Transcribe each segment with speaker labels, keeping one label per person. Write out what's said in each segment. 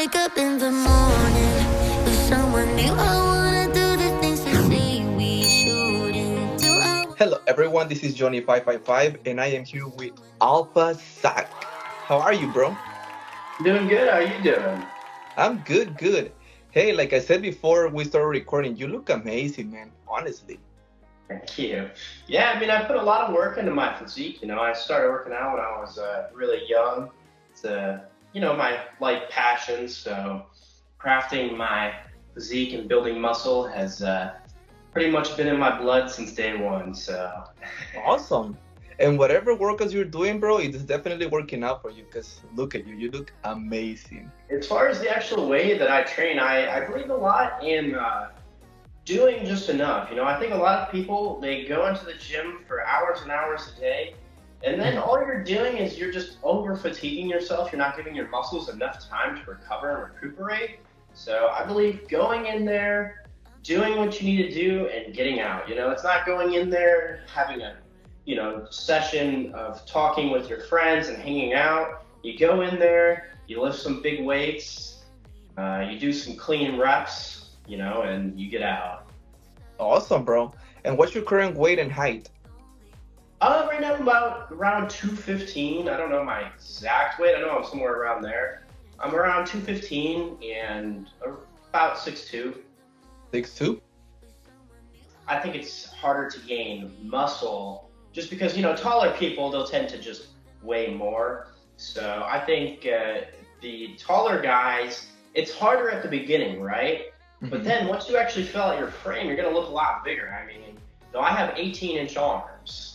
Speaker 1: wake up in the morning with someone new. I wanna do the things they say we shouldn't do.
Speaker 2: Hello everyone, this is Johnny555 and I am here with AlphaZack. How are you, bro?
Speaker 3: Doing good. How you doing?
Speaker 2: I'm good. Hey, like I said before we started recording, you look amazing, man, honestly.
Speaker 3: Thank you. Yeah, I mean, I put a lot of work into my physique. I started working out when I was really young. It's my life passion. So crafting my physique and building muscle has pretty much been in my blood since day one. So
Speaker 2: Awesome. And whatever workouts you're doing, bro, it is definitely working out for you because look at you, you look amazing.
Speaker 3: as far as the actual way that I train, I believe a lot in doing just enough. I think a lot of people, they go into the gym for hours and hours a day, and then all you're doing is you're just over fatiguing yourself. You're not giving your muscles enough time to recover and recuperate. So I believe going in there, doing what you need to do, and getting out. It's not going in there having a session of talking with your friends and hanging out. You go in there, you lift some big weights, you do some clean reps, and you get out.
Speaker 2: Awesome, bro. And what's your current weight and height?
Speaker 3: Right now I'm about around 215. I don't know my exact weight. I know I'm somewhere around there. I'm around 215 and about 6'2".
Speaker 2: 6'2"?
Speaker 3: I think it's harder to gain muscle just because, taller people, they'll tend to just weigh more. So I think the taller guys, it's harder at the beginning, right? But then once you actually fill out your frame, you're going to look a lot bigger. I mean, I have 18-inch arms.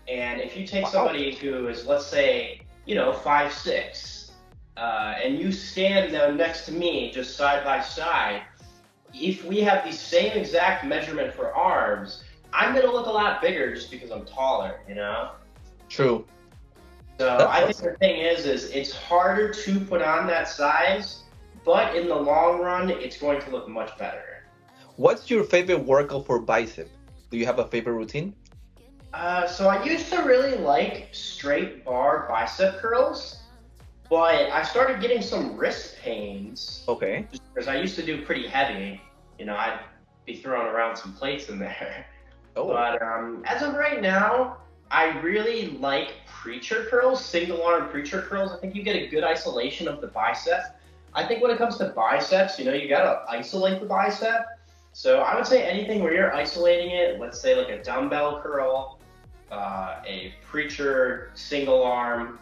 Speaker 3: And if you take somebody who is, let's say, 5'6", and you stand there next to me just side by side, if we have the same exact measurement for arms, I'm going to look a lot bigger just because I'm taller,
Speaker 2: True.
Speaker 3: So I think the thing is it's harder to put on that size, but in the long run, it's going to look much better.
Speaker 2: What's your favorite workout for bicep? Do you have a favorite routine?
Speaker 3: So I used to really like straight bar bicep curls, but I started getting some wrist pains.
Speaker 2: Okay.
Speaker 3: Just because I used to do pretty heavy. I'd be throwing around some plates in there.
Speaker 2: Oh.
Speaker 3: But as of right now, I really like preacher curls, single arm preacher curls. I think you get a good isolation of the bicep. I think when it comes to biceps, you gotta isolate the bicep. So I would say anything where you're isolating it, let's say like a dumbbell curl, a preacher single arm,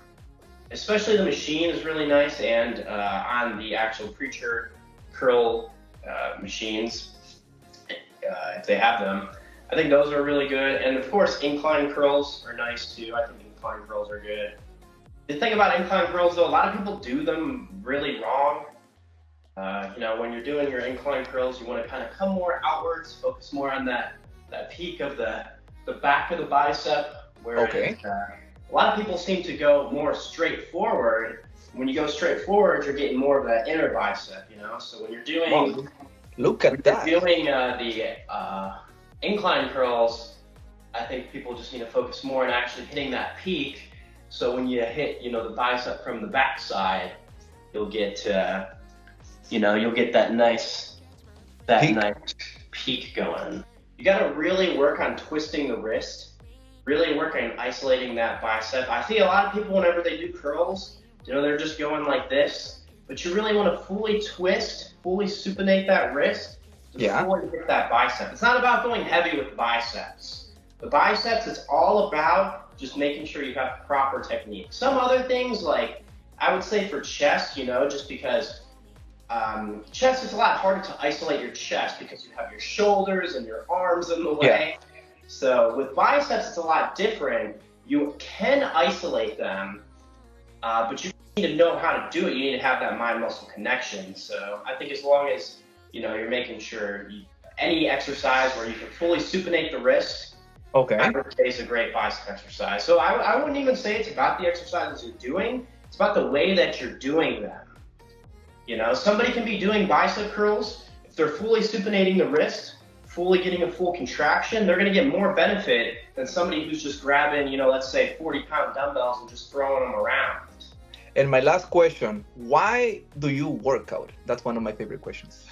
Speaker 3: especially the machine is really nice, and on the actual preacher curl machines, if they have them, I think those are really good. And of course, incline curls are nice too. I think incline curls are good. The thing about incline curls though, a lot of people do them really wrong. When you're doing your incline curls, you want to kind of come more outwards, focus more on that peak of the back of the bicep, where a lot of people seem to go more straight forward. When you go straight forward, you're getting more of that inner bicep, So when you're doing,
Speaker 2: look at that.
Speaker 3: Doing the incline curls, I think people just need to focus more on actually hitting that peak. So when you hit, the bicep from the backside, you'll get, you'll get that nice peak going. You got to really work on twisting the wrist, really work on isolating that bicep. I see a lot of people whenever they do curls, they're just going like this, but you really want to fully twist, fully supinate that wrist before you hit that bicep. It's not about going heavy with the biceps. The biceps, it's all about just making sure you have proper technique. Some other things, like I would say for chest, just because chest is a lot harder to isolate your chest because you have your shoulders and your arms in the way. So with biceps, it's a lot different. You can isolate them, but you need to know how to do it. You need to have that mind-muscle connection. So I think as long as, you're making sure any exercise where you can fully supinate the wrist, I would say is a great bicep exercise. So I wouldn't even say it's about the exercises you're doing. It's about the way that you're doing them. Somebody can be doing bicep curls. If they're fully supinating the wrist, fully getting a full contraction, they're going to get more benefit than somebody who's just grabbing, let's say 40-pound dumbbells and just throwing them around.
Speaker 2: And my last question, why do you work out? That's one of my favorite questions.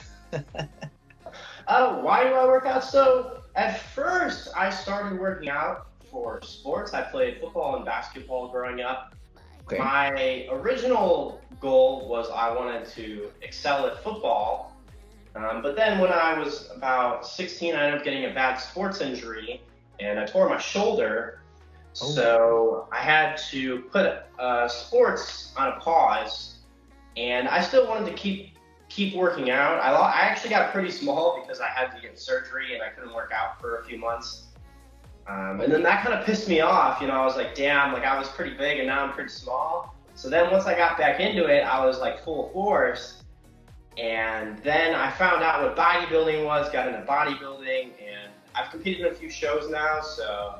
Speaker 3: Why do I work out? So at first, I started working out for sports. I played football and basketball growing up.
Speaker 2: Okay.
Speaker 3: My original goal was I wanted to excel at football. But then when I was about 16, I ended up getting a bad sports injury and I tore my shoulder.
Speaker 2: Oh.
Speaker 3: So I had to put sports on a pause, and I still wanted to keep working out. I actually got pretty small because I had to get surgery and I couldn't work out for a few months. And then that kind of pissed me off. You know, I was like, damn, like I was pretty big and now I'm pretty small. So then once I got back into it, I was like full force. And then I found out what bodybuilding was, got into bodybuilding, and I've competed in a few shows now, so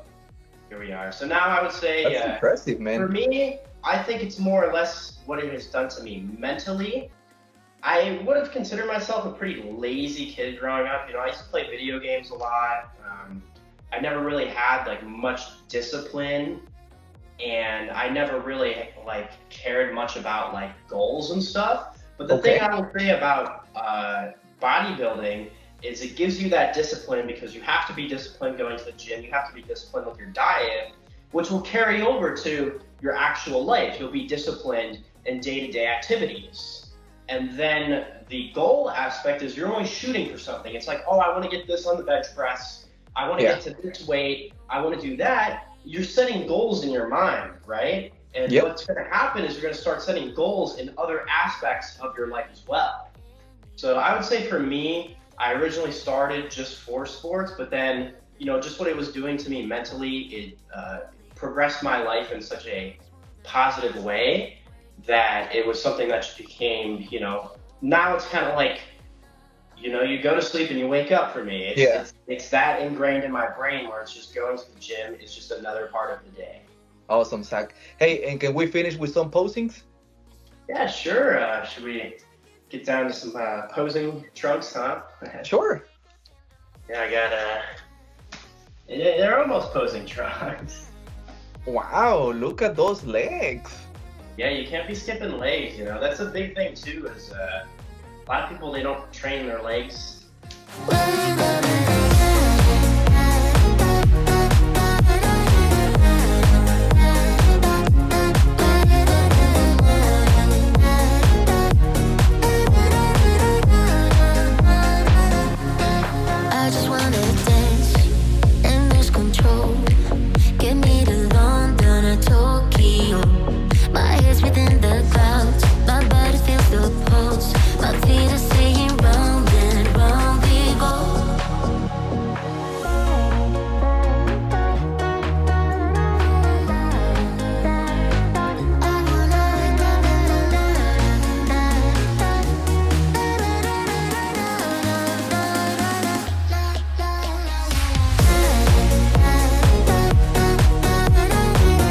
Speaker 3: here we are. So now I would say,
Speaker 2: That's impressive, man.
Speaker 3: for me, I think it's more or less what it has done to me mentally. I would have considered myself a pretty lazy kid growing up. You know, I used to play video games a lot. I never really had like much discipline, and I never really like cared much about like goals and stuff. But the thing I will say about bodybuilding is it gives you that discipline because you have to be disciplined going to the gym. You have to be disciplined with your diet, which will carry over to your actual life. You'll be disciplined in day-to-day activities. And then the goal aspect is you're only shooting for something. It's like, oh, I want to get this on the bench press. I want to get to this weight. I want to do that. You're setting goals in your mind, right? And what's going to happen is you're going to start setting goals in other aspects of your life as well. So I would say for me, I originally started just for sports, but then, you know, just what it was doing to me mentally, it progressed my life in such a positive way that it was something that just became, you know, now it's kind of like, you know, you go to sleep and you wake up for me. It's that ingrained in my brain where it's just going to the gym is just another part of the day.
Speaker 2: Awesome, Zack. Hey, and can we finish with some posings?
Speaker 3: Yeah, sure. Should we get down to some posing trunks, huh?
Speaker 2: Sure.
Speaker 3: Yeah, I got they're almost posing trunks.
Speaker 2: Wow, look at those legs.
Speaker 3: Yeah, you can't be skipping legs, you know. That's a big thing too, is a lot of people, they don't train their legs.
Speaker 1: Well,